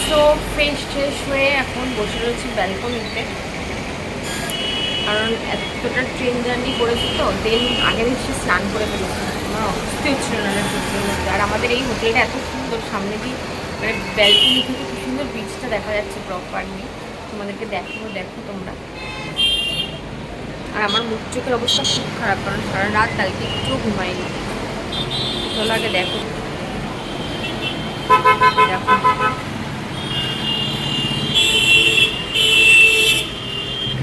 So fresh হয়ে এখন বসে রয়েছি ব্যালকনিতে, কারণ এতটা ট্রেন জার্নি করেছি তো। দেন আগের এসে স্নান করে ফেলেছি, আমার অসুস্থ হচ্ছিল না সত্যির মধ্যে। আর আমাদের এই হোটেলটা এত সুন্দর, সামনে দিয়ে মানে ব্যালকনি থেকে কি সুন্দর বিচটা দেখা যাচ্ছে প্রপারলি। তোমাদেরকে দেখো তোমরা। আর আমার মুখ চোখের অবস্থা খুব খারাপ, কারণ সারা রাত কালকে একটুও ঘুমাইনি। চলো আগে দেখো।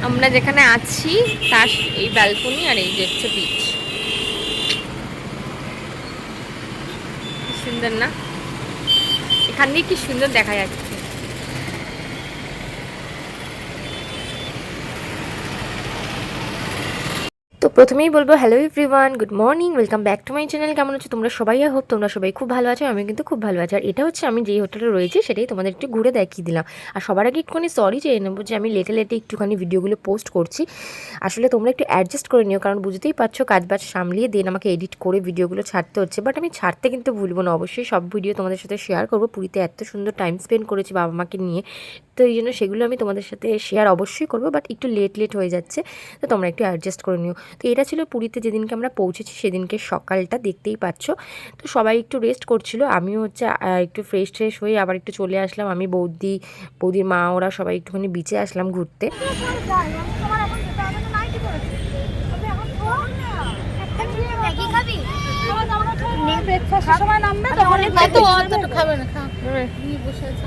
আমরা যেখানে আছি তার এই ব্যালকনি, আর এই যে হচ্ছে বিচ। সুন্দর না? এখান দিয়ে কি সুন্দর দেখা যাচ্ছে। তো প্রথমেই বলবো hello everyone, good morning, welcome back to my channel. কেমন আছো তোমরা সবাই? হোপ তোমরা সবাই খুব ভালো আছো, আমি কিন্তু খুব ভালো আছি। আর এটা হচ্ছে আমি যেই হোটেলে রয়েছি সেটাই তোমাদের একটু ঘুরে দেখিয়ে দিলাম। আর সবার আগে একটুখানি সরি চেয়ে নেবো যে আমি লেটে একটুখানি ভিডিওগুলো পোস্ট করছি। আসলে তোমরা একটু অ্যাডজাস্ট করে নিও, কারণ বুঝতেই পারছো কাজবাজ সামলিয়ে দিন আমাকে এডিট করে ভিডিওগুলো ছাড়তে হচ্ছে। বাট আমি ছাড়তে কিন্তু ভুলবো না, অবশ্যই সব ভিডিও তোমাদের সাথে শেয়ার করবো। পুরীতে এত সুন্দর টাইম স্পেন্ড করেছি বাবা মাকে নিয়ে, তো এই জন্য সেগুলো আমি তোমাদের সাথে শেয়ার অবশ্যই করবো। বাট একটু লেট হয়ে যাচ্ছে, তো তোমরা একটু অ্যাডজাস্ট করে নিও। তো এটা ছিল পুরীতে যেদিনকে আমরা পৌঁছেছি সেদিনকে সকালটা, দেখতেই পাচ্ছ। তো সবাই একটু রেস্ট করছিল, আমিও হচ্ছে একটু ফ্রেশ হয়ে আবার একটু চলে আসলাম। আমি বৌদির মা ওরা সবাই একটুখানি বিচে আসলাম ঘুরতে।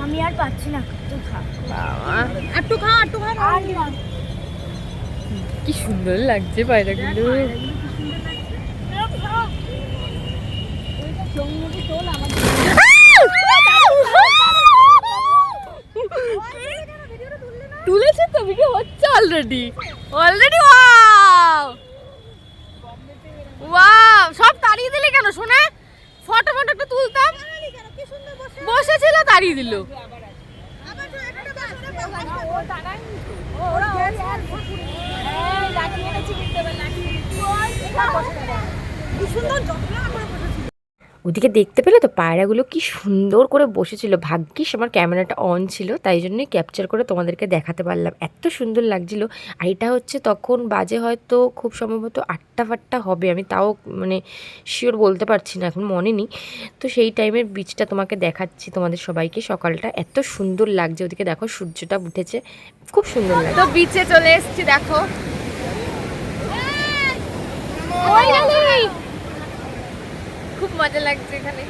আমি আর পাচ্ছি না, কি সুন্দর লাগছে পায়রাগুলো। তুলেছে তো, ভিডিও হচ্ছে অলরেডি। ওয়াও, সব তাড়িয়ে দিলে কেন শোনা? ফটো একটু তুলতাম, বসেছিল তাড়িয়ে দিল। ওদিকে দেখতে পেলে তো পায়রাগুলো কি সুন্দর করে বসেছিল। ভাগ্যিস আমার ক্যামেরাটা অন ছিল, তাই জন্যই ক্যাপচার করে তোমাদেরকে দেখাতে পারলাম। এত সুন্দর লাগছিল। আর এটা হচ্ছে তখন বাজে হয়তো খুব সম্ভবত 8টা হবে, আমি তাও মানে শিওর বলতে পারছি না, এখন মনে নেই। তো সেই টাইমের বিচটা তোমাকে দেখাচ্ছি তোমাদের সবাইকে। সকালটা এত সুন্দর লাগছে, ওদিকে দেখো সূর্যটা উঠেছে, খুব সুন্দর লাগছে। তো বিচে চলে এসেছি, দেখো খুব মজা লাগছে এখানে।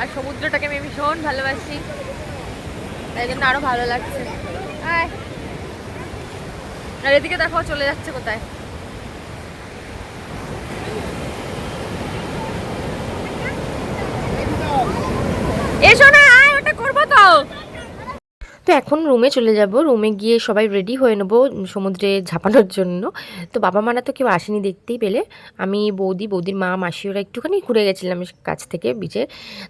আর সমুদ্রটাকে আমি ভীষণ ভালোবাসি, তাই জন্য আরো ভালো লাগছে। আর এদিকে দেখো চলে যাচ্ছে কোথায়। এসো না, ওটা করবো তো। তো এখন রুমে চলে যাব, রুমে গিয়ে সবাই রেডি হয়ে নেবো সমুদ্রে ঝাঁপানোর জন্য। তো বাবা মারা তো কেউ আসেনি দেখতেই পেলে, আমি বৌদির মা মাসি ওরা একটুখানি ঘুরে গেছিলাম কাছ থেকে বিচে।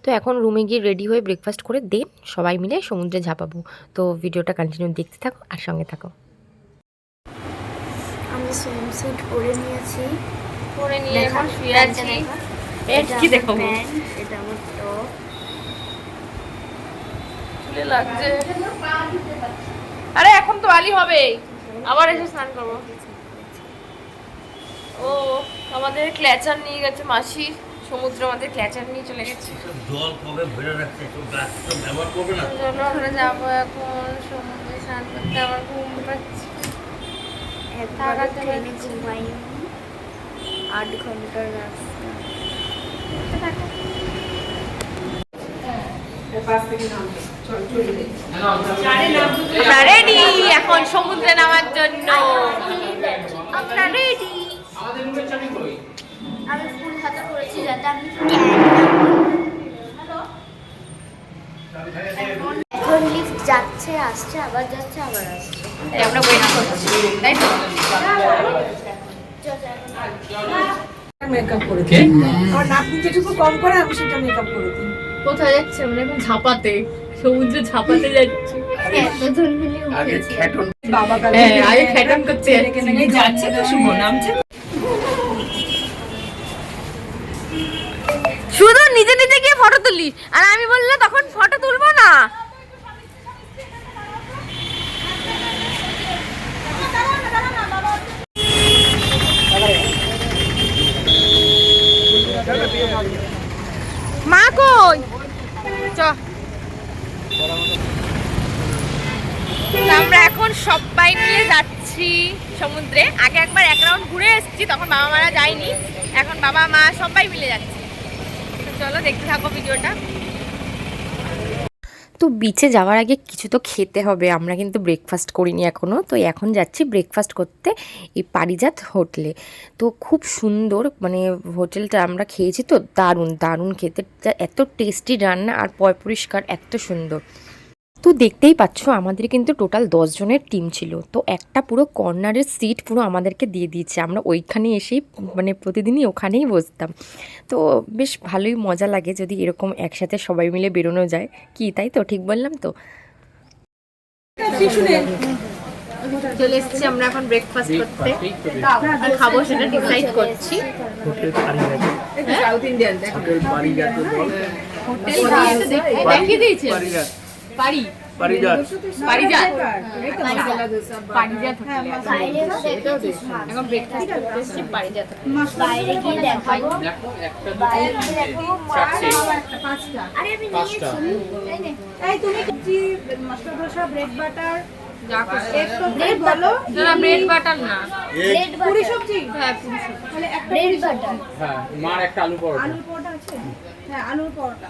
তো এখন রুমে গিয়ে রেডি হয়ে ব্রেকফাস্ট করে দেন সবাই মিলে সমুদ্রে ঝাঁপাবো। তো ভিডিওটা কন্টিনিউ দেখতে থাকো আর সঙ্গে থাকো। আমি সুইমস্যুট পরে নিয়েছি, পরে নিয়ে এখন শুয়ে আছি। কি দেখো, এটা আমার টপ। লাগছে। আরে এখন তো বালি হবে, আবার এসে স্নান করবো। ও আমাদের ক্ল্যাচার নিয়ে গেছে মাসি, সমুদ্র আমাদের ক্ল্যাচার নিয়ে চলে গেছে। জল কবে ভরে রাখছে, তো গাছ তো ব্যবহার করবে না। চলো আমরা যাবো এখন সমুদ্রে স্নান করতে। আমার ঘুম পাচ্ছে, ট্রেনে ঘুমাইনি, 8 ঘন্টার রাস্তা। আমরা রেডি এখন সমুদ্রে নামার জন্য। আমরা রেডি। আমি ফুল হাতা করেছি যাতে আমি এখন লিফট যাচ্ছে আসছে, আবার যাচ্ছে আবার আসছে। আমরা ওয়েট করছি, তাই তো? মেকআপ করে দিই, আমার নাতনি যেটুকু কম করে আমি সেটা মেকআপ করে দিই। কোথায় যাচ্ছে? আমরা এখন ঝাপাতে, সমুদ্রে ঝাপাতে যাচ্ছি। আগে খ্যাটন বাবা আগে খ্যাটন করতে যাচ্ছে তো শুভ নামছে। শুধু নিজে গিয়ে ফটো তুলিস, আর আমি বললে তখন ফটো তুলবো না। আমরা এখন সবাই মিলে যাচ্ছি সমুদ্রে। আগে একবার এক রাউন্ড ঘুরে এসেছি, তখন বাবা মারা যায়নি, এখন বাবা মা সবাই মিলে যাচ্ছি। চলো দেখতে থাকো ভিডিওটা। তো বিচে যাওয়ার আগে কিছু তো খেতে হবে, আমরা কিন্তু ব্রেকফাস্ট করিনি এখনও। তো এখন যাচ্ছি ব্রেকফাস্ট করতে এই পারিজাত হোটেলে। তো খুব সুন্দর, মানে হোটেলটা আমরা খেয়েছি তো দারুণ দারুণ খেতে, এত টেস্টি রান্না আর পরিষ্কার, এত সুন্দর। তো দেখতেই পাচ্ছ আমাদের কিন্তু টোটাল 10 জনের টিম ছিল। তো একটা পুরো কর্নারের সিট পুরো আমাদেরকে দিয়ে দিয়েছে, আমরা ওইখানে এসেই মানে প্রতিদিনই ওখানেই বসতাম। তো বেশ ভালোই মজা লাগে যদি এরকম একসাথে সবাই মিলে বেরোনো যায়, কি তাই তো ঠিক বললাম তো? চলে এসেছি আমরা এখন ব্রেকফাস্ট করতে, আর খাবো সেটা ডিসাইড করছি। সাউথ ইন্ডিয়ান দেখিয়ে দিয়েছে পারিজাত এখন ব্রেকফাস্ট করতে এসেছি পারিজাত। বাইরে গিয়ে দেখাবো। আরে আমি নিয়েছি। এই তুমি কি মশলা ধোসা ব্রেড বাটার যা করছে একটু ব্রেড বলো না, ব্রেড বাটার না, ব্রেড পুরি বাটার। সবজি হ্যাঁ পুরি সবজি। তাহলে একটা ব্রেড বাটার। হ্যাঁ, মার একটা আলু পরোটা। আলুর পরোটা আছে হ্যাঁ আলুর পরোটা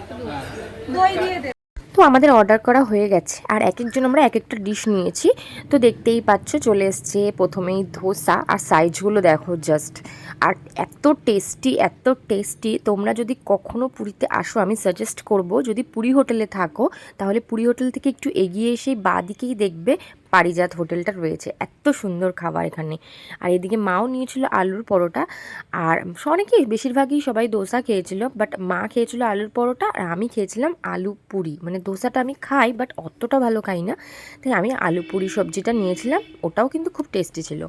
দই দিয়ে দে। তো আমাদের অর্ডার করা হয়ে গেছে, আর এক একজন আমরা এক একটা ডিশ নিয়েছি। তো দেখতেই পাচ্ছ চলে এসছে প্রথমেই ধোসা, আর সাইজগুলো দেখো জাস্ট, আর এত টেস্টি। তোমরা যদি কখনো পুরীতে আসো আমি সাজেস্ট করব, যদি পুরী হোটেলে থাকো তাহলে পুরী হোটেল থেকে একটু এগিয়ে এসেই বাঁ দিকেই দেখবে পারিজাত হোটেলটা রয়েছে। এত সুন্দর খাবার এখানে। আর এদিকে মাও নিয়েছিল আলুর পরোটা, আর অনেকেই বেশিরভাগই সবাই দোসা খেয়েছিল, বাট মা খেয়েছিল আলুর পরোটা, আর আমি খেয়েছিলাম আলু পুরি। মানে দোসাটা আমি খাই বাট অতটা ভালো খাই না, তাই আমি আলু পুরি সবজিটা নিয়েছিলাম, ওটাও কিন্তু খুব টেস্টি ছিল।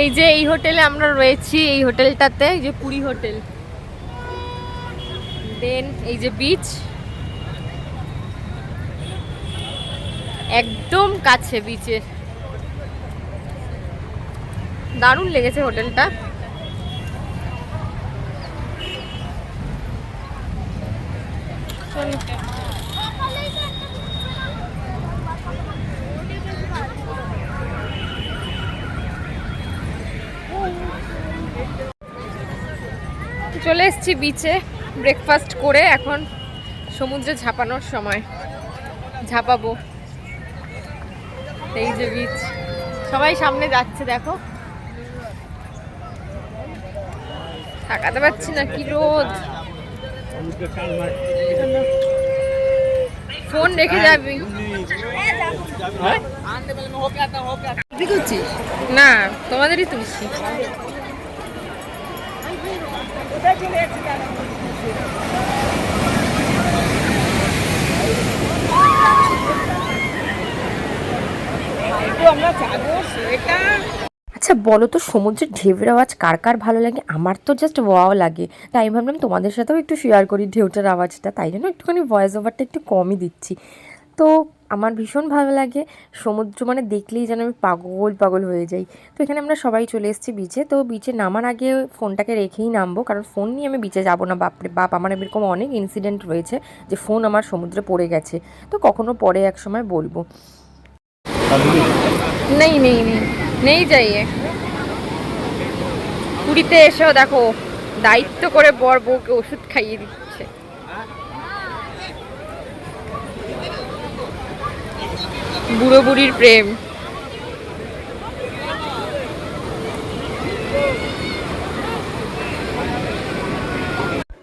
এই যে এই হোটেলে আমরা রয়েছি, এই হোটেলটাতে, এই যে পুরী হোটেল, দেন এই যে বিচ, একদম কাছে বিচের। দারুণ লেগেছে হোটেলটা। চলে এসেছি বিচে ব্রেকফাস্ট করে, এখন সমুদ্রে ঝাঁপানোর সময়, ঝাঁপাবো। এই যে বিচ, সবাই সামনে যাচ্ছে দেখো, তাকাতে পারছি না, কি রোদ। ফোন রেখে যাবি না, তোমাদেরই তুলছি। আচ্ছা বলো তো, সমুদ্রের ঢেউয়ের আওয়াজ কার কার ভালো লাগে? আমার তো জাস্ট ওয়াও লাগে, তাই আমি ভাবলাম তোমাদের সাথেও একটু শেয়ার করি ঢেউটার আওয়াজটা, তাই জন্য একটুখানি ভয়েস ওভারটা একটু কমই দিচ্ছি। তো আমার ভীষণ ভালো লাগে সমুদ্র, মানে দেখলেই যেন আমি পাগল হয়ে যাই। তো এখানে আমরা সবাই চলে এসেছি বিচে। তো বিচে নামার আগে ফোনটাকে রেখেই নামবো, কারণ ফোন নিয়ে আমি বিচে যাবো না। বাপরে বাপ, আমার এরকম অনেক ইনসিডেন্ট রয়েছে যে ফোন আমার সমুদ্রে পড়ে গেছে, তো কখনো পরে এক সময় বলবো। নেই যাইয়ে পুরীতে এসেও দেখো দায়িত্ব করে বর বউকে ওষুধ খাইয়ে দিচ্ছে। বুড়ো বুড়ির প্রেম।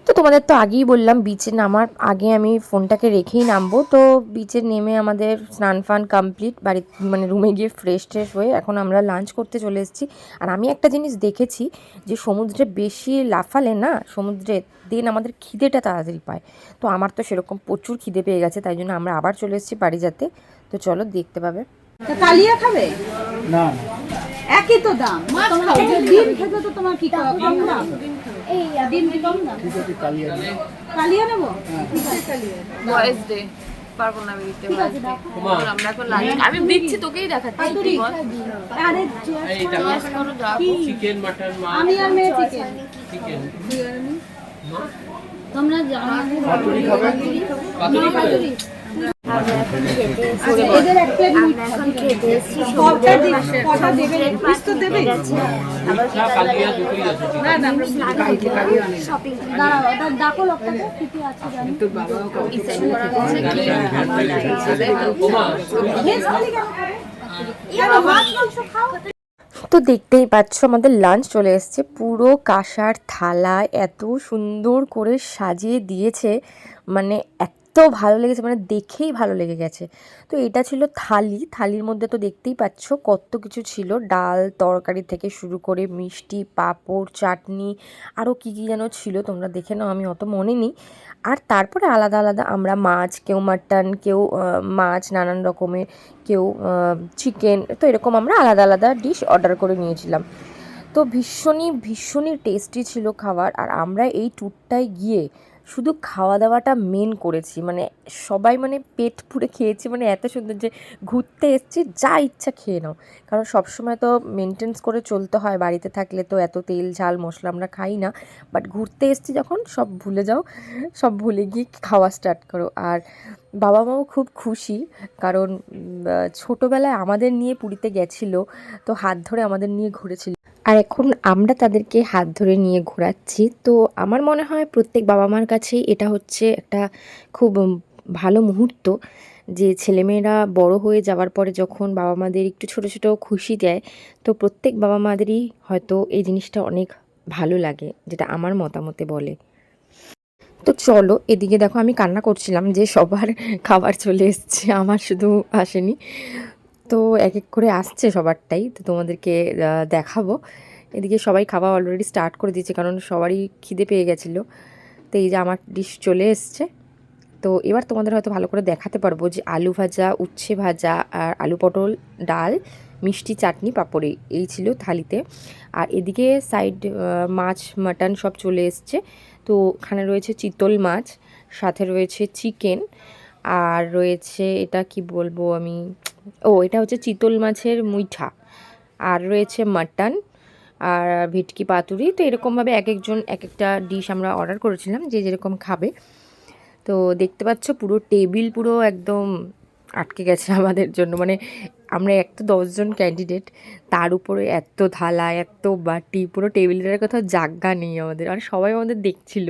তো তোমাদের তো আগেই বললাম বিচে নামার আগে আমি ফোনটাকে রেখেই নামবো। তো বিচে নেমে আমাদের স্নান ফান কমপ্লিট, বাড়ি মানে রুমে গিয়ে ফ্রেশ হয়ে এখন আমরা লাঞ্চ করতে চলে এসেছি। আর আমি একটা জিনিস দেখেছি যে সমুদ্রে বেশি লাফালে না, সমুদ্রে দেন আমাদের খিদেটা তাড়াতাড়ি পায়। তো আমার তো সেরকম প্রচুর খিদে পেয়ে গেছে, তাই জন্য আমরা আবার চলে এসেছি পারিজাতে। তো চলো দেখতে পাবে। কালিয়া খাবে না, একই তো দাম। তোমার ডিম খেতে তো তোমার কি কম দাম? এই ডিম কি কম দাম? কালিয়া নেবো, ভয়েস দে, পারবো না আমি দিতে। আমরা এখন লাঞ্চ, আমি দিচ্ছি তোকেই দেখাচ্ছি। আরে চিকেন মাটন মাছ আমি আর মেয়ে চিকেন। চিকেন তোমরা জানো পাতুরি খাবে? পাতুরি আমরা এখন খেতে এসেছি। আচ্ছা, এদের এক প্লেট মিট আমরা এখন খেতে এসেছি। কটা দেবে? পিস তো দেবে। আবার না না, আমরা শপিং দাঁড়াও, ওটা ডাকো লোকটাকে, কি কি আছে জানি। তোর বাবাও কাউকে ভেজ থালি কেন খাবে? মাছ মাংস খাও। তো দেখতেই পাচ্ছ আমাদের লাঞ্চ চলে এসেছে। পুরো কাঁসার থালায় এত সুন্দর করে সাজিয়ে দিয়েছে, মানে এত ভালো লেগেছে, মানে দেখেই ভালো লেগে গেছে। তো এটা ছিল থালির মধ্যে তো দেখতেই পাচ্ছ কত কিছু ছিল, ডাল তরকারি থেকে শুরু করে মিষ্টি, পাঁপড়, চাটনি, আরও কী কী যেন ছিল, তোমরা দেখে নাও, আমি অত মনে নেই। আর তারপরে আলাদা আলাদা আমরা মাছ, কেউ মাটন, কেউ মাছ নানান রকমের, কেউ চিকেন, তো এরকম আমরা আলাদা আলাদা ডিশ অর্ডার করে নিয়েছিলাম। তো ভীষণই টেস্টি ছিল খাবার। আর আমরা এই ট্যুরটায় গিয়ে শুধু খাওয়া দাওয়াটা মেন করেছি, মানে সবাই মানে পেট পুরে খেয়েছি, মানে এত সুন্দর যে ঘুরতে এসেছি যা ইচ্ছা খেয়ে নাও। কারণ সবসময় তো মেনটেন্স করে চলতে হয়, বাড়িতে থাকলে তো এত তেল ঝাল মশলা আমরা খাই না, বাট ঘুরতে এসেছি যখন সব ভুলে যাও, সব ভুলে গিয়ে খাওয়া স্টার্ট করো। আর বাবা মাও খুব খুশি, কারণ ছোটোবেলায় আমাদের নিয়ে পুরীতে গেছিলো, তো হাত ধরে আমাদের নিয়ে ঘুরেছিল, আর এখন আমরা তাদেরকে হাত ধরে নিয়ে ঘোরাচ্ছি। তো আমার মনে হয় প্রত্যেক বাবা মার কাছেই এটা হচ্ছে একটা খুব ভালো মুহূর্ত, যে ছেলেমেয়েরা বড় হয়ে যাওয়ার পরে যখন বাবা মাদের একটু ছোট ছোট খুশি দেয়, তো প্রত্যেক বাবা মাদেরই হয়তো এই জিনিসটা অনেক ভালো লাগে, যেটা আমার মতামতে বলে। তো চলো, এদিকে দেখো আমি কান্না করছিলাম যে সবার খাবার চলে এসছে, আমার শুধু আসেনি। তো এক এক করে আসছে সবারটাই, তো তোমাদেরকে দেখাবো। এদিকে সবাই খাওয়া অলরেডি স্টার্ট করে দিয়েছে, কারণ সবারই খিদে পেয়ে গেছিলো। তো এই যে আমার ডিশ চলে এসছে। তো এবার তোমাদের হয়তো ভালো করে দেখাতে পারবো যে আলু ভাজা, উচ্ছে ভাজা, আর আলু পটল, ডাল, মিষ্টি, চাটনি, পাঁপড়, এই ছিল থালিতে। আর এদিকে সাইড মাছ মাটন সব চলে এসছে। তো ওখানে রয়েছে চিতল মাছ, সাথে রয়েছে চিকেন, আর রয়েছে এটা কি বলবো আমি, এটা হচ্ছে চিতল মাছের মুইঠা, আর রয়েছে মাটন, আর ভেটকি পাতুরি। তো এরকমভাবে এক একজন এক একটা ডিশ আমরা অর্ডার করেছিলাম, যে যেরকম খাবে। তো দেখতে পাচ্ছ পুরো টেবিল পুরো একদম আটকে গেছে আমাদের জন্য, মানে আমরা একটা 10 জন ক্যান্ডিডেট, তার উপরে এত থালা, এত বাটি, পুরো টেবিলটার কোথাও জায়গা নেই আমাদের, আর সবাই আমাদের দেখছিল।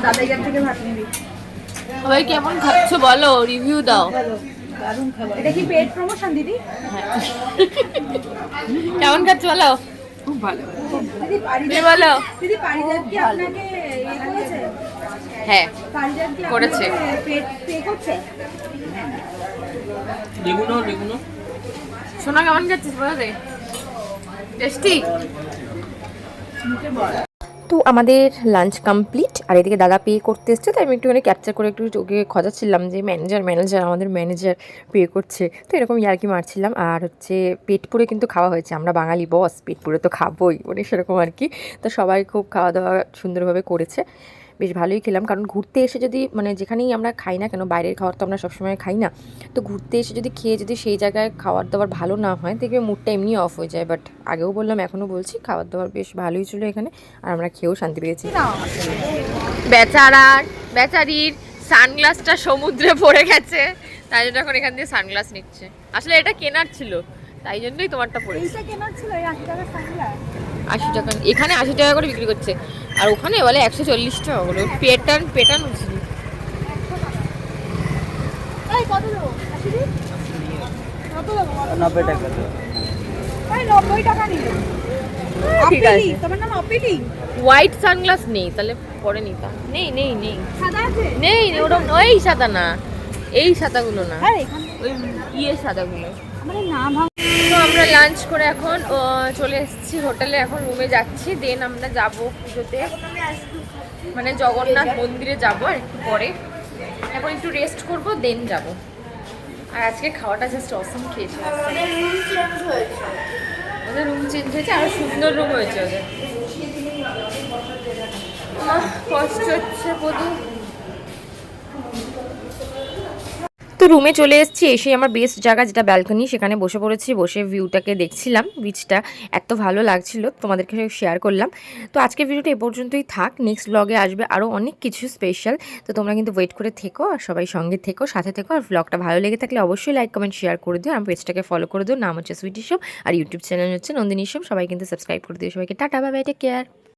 দাদাইয়ার থেকে ভাত নিবি। সবাই কেমন খাচ্ছ বলো, রিভিউ দাও। দারুণ খাবার। এটা কি পেড প্রমোশন দিদি? কেমন খাচ্ছ বলো। খুব ভালো। দিদি তুমি বলো। দিদি পারিজাত কি আপনাকে করেছে? হ্যাঁ পারিজাত কি করেছে। পে করছে? লেগুনো সোনা কেমন খাচ্ছিস বলো রে, টেস্টি। তো আমাদের লাঞ্চ কমপ্লিট, আর এদিকে দাদা পে করতে এসছে, তাই আমি একটুখানি ক্যাপচার করে একটু ওকে খোঁজাচ্ছিলাম যে আমাদের ম্যানেজার পে করছে, তো এরকম ইয়ার্কি মারছিলাম। আর হচ্ছে পেট পুরে কিন্তু খাওয়া হয়েছে, আমরা বাঙালি বস, পেট পুরে তো খাবোই, মানে সেরকম আর কি। তো সবাই খুব খাওয়া দাওয়া সুন্দরভাবে করেছে, বেশ ভালোই খেলাম। কারণ ঘুরতে এসে যদি, মানে যেখানেই আমরা খাই না কেন, বাইরের খাবার তো আমরা সবসময় খাই না, তো ঘুরতে এসে যদি খেয়ে যদি সেই জায়গায় খাবার দাবার ভালো না হয়, দেখবে মুডটা এমনি অফ হয়ে যায়। বাট আগেও বললাম, এখনও বলছি, খাবার দাবার বেশ ভালোই ছিল এখানে, আর আমরা খেয়েও শান্তি পেয়েছি। বেচারির সানগ্লাসটা সমুদ্রে পড়ে গেছে, তাই জন্য এখন এখান দিয়ে সানগ্লাস নিচ্ছে। আসলে এটা কেনার ছিল, তাই জন্যই তোমারটা পড়েছে। এইটা কেনার ছিল, এই 80 টাকা সানগ্লাস। 80 টাকা, এখানে 80 টাকা করে বিক্রি করছে, আর ওখানে বলে 140 টাকা করে। পেটান উঠছিল। এই কত দেবো? 80 দিন? কত দেবো? 90 টাকা তো। এই 90 টাকা নিবে। ঠিক আছে। আপিলি, তোমার নাম আপিলি? হোয়াইট সানগ্লাস নেই, তাহলে পরে নিতাম। নেই সাদা আছে? নেই ওরকম, ওই সাদা না, এই সাদাগুলো না, আরে এখানে ওই সাদাগুলো। মানে না ভাঙ। তো আমরা লাঞ্চ করে এখন চলে এসেছি হোটেলে, এখন রুমে যাচ্ছি। দেন আমরা যাব পুজোতে, মানে জগন্নাথ মন্দিরে যাব আর একটু পরে। এখন একটু রেস্ট করব, দেন যাব। আর আজকে খাওয়াটা জাস্ট অসম খেয়েছি। ওদের রুম চেঞ্জ হয়েছে, আরো সুন্দর রুম হয়েছে ওদের। কষ্ট হচ্ছে প্রচুর। তো রুমে চলে এসেছি, এসে আমার বেস্ট জায়গা যেটা ব্যালকনি, সেখানে বসে পড়েছি। বসে ভিউটাকে দেখছিলাম, বিচটা এত ভালো লাগছিল, তোমাদেরকে শেয়ার করলাম। তো আজকের ভিডিওটা এ পর্যন্তই থাক, নেক্সট ব্লগে আসবে আরও অনেক কিছু স্পেশাল। তো তোমরা কিন্তু ওয়েট করে থেকো, আর সবাই সঙ্গে থেকো, সাথে থেকো। আর ব্লগটা ভালো লেগে থাকলে অবশ্যই লাইক কমেন্ট শেয়ার করে দিও। আর পেজটাকে ফলো করে দিও, নাম হচ্ছে সুইটি শপ, আর ইউটিউব চ্যানেল হচ্ছে নন্দিনী শপ। সবাই কিন্তু সাবস্ক্রাইব করে দিও। সবাইকে tata, bye bye, take care.